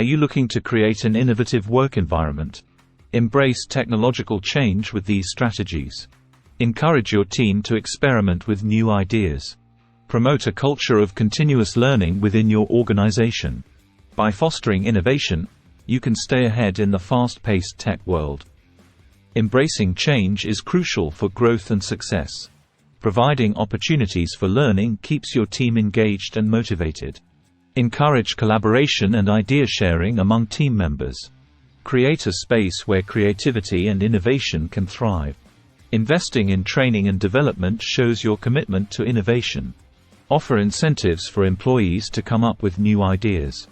Are you looking to create an innovative work environment? Embrace technological change with these strategies. Encourage your team to experiment with new ideas. Promote a culture of continuous learning within your organization. By fostering innovation, you can stay ahead in the fast-paced tech world. Embracing change is crucial for growth and success. Providing opportunities for learning keeps your team engaged and motivated. Encourage collaboration and idea sharing among team members. Create a space where creativity and innovation can thrive. Investing in training and development shows your commitment to innovation. Offer incentives for employees to come up with new ideas.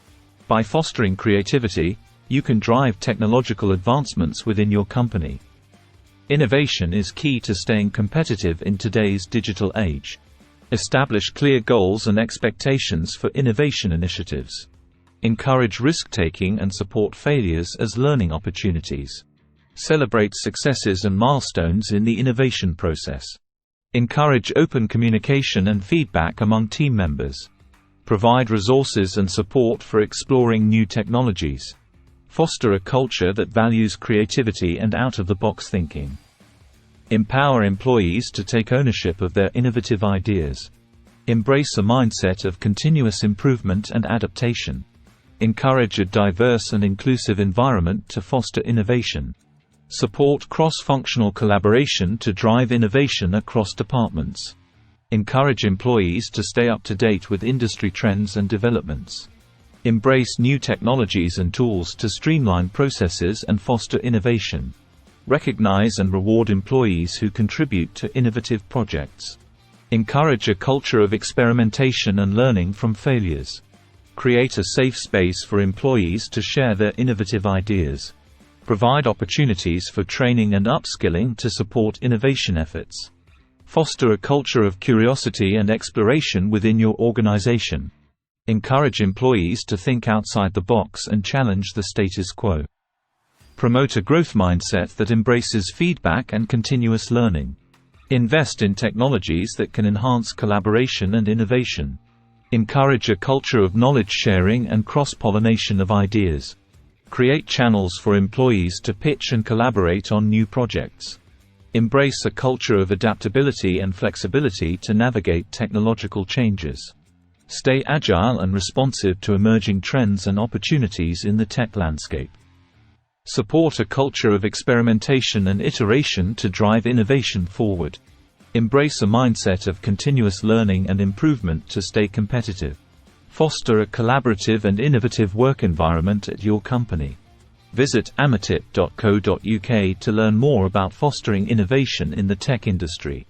By fostering creativity, you can drive technological advancements within your company. Innovation is key to staying competitive in today's digital age. Establish clear goals and expectations for innovation initiatives. Encourage risk-taking and support failures as learning opportunities. Celebrate successes and milestones in the innovation process. Encourage open communication and feedback among team members. Provide resources and support for exploring new technologies. Foster a culture that values creativity and out-of-the-box thinking. Empower employees to take ownership of their innovative ideas. Embrace a mindset of continuous improvement and adaptation. Encourage a diverse and inclusive environment to foster innovation. Support cross-functional collaboration to drive innovation across departments. Encourage employees to stay up to date with industry trends and developments. Embrace new technologies and tools to streamline processes and foster innovation. Recognize and reward employees who contribute to innovative projects. Encourage a culture of experimentation and learning from failures. Create a safe space for employees to share their innovative ideas. Provide opportunities for training and upskilling to support innovation efforts. Foster a culture of curiosity and exploration within your organization. Encourage employees to think outside the box and challenge the status quo. Promote a growth mindset that embraces feedback and continuous learning. Invest in technologies that can enhance collaboration and innovation. Encourage a culture of knowledge sharing and cross-pollination of ideas. Create channels for employees to pitch and collaborate on new projects. Embrace a culture of adaptability and flexibility to navigate technological changes. Stay agile and responsive to emerging trends and opportunities in the tech landscape. Support a culture of experimentation and iteration to drive innovation forward. Embrace a mindset of continuous learning and improvement to stay competitive. Foster a collaborative and innovative work environment at your company. Visit amatip.co.uk to learn more about fostering innovation in the tech industry.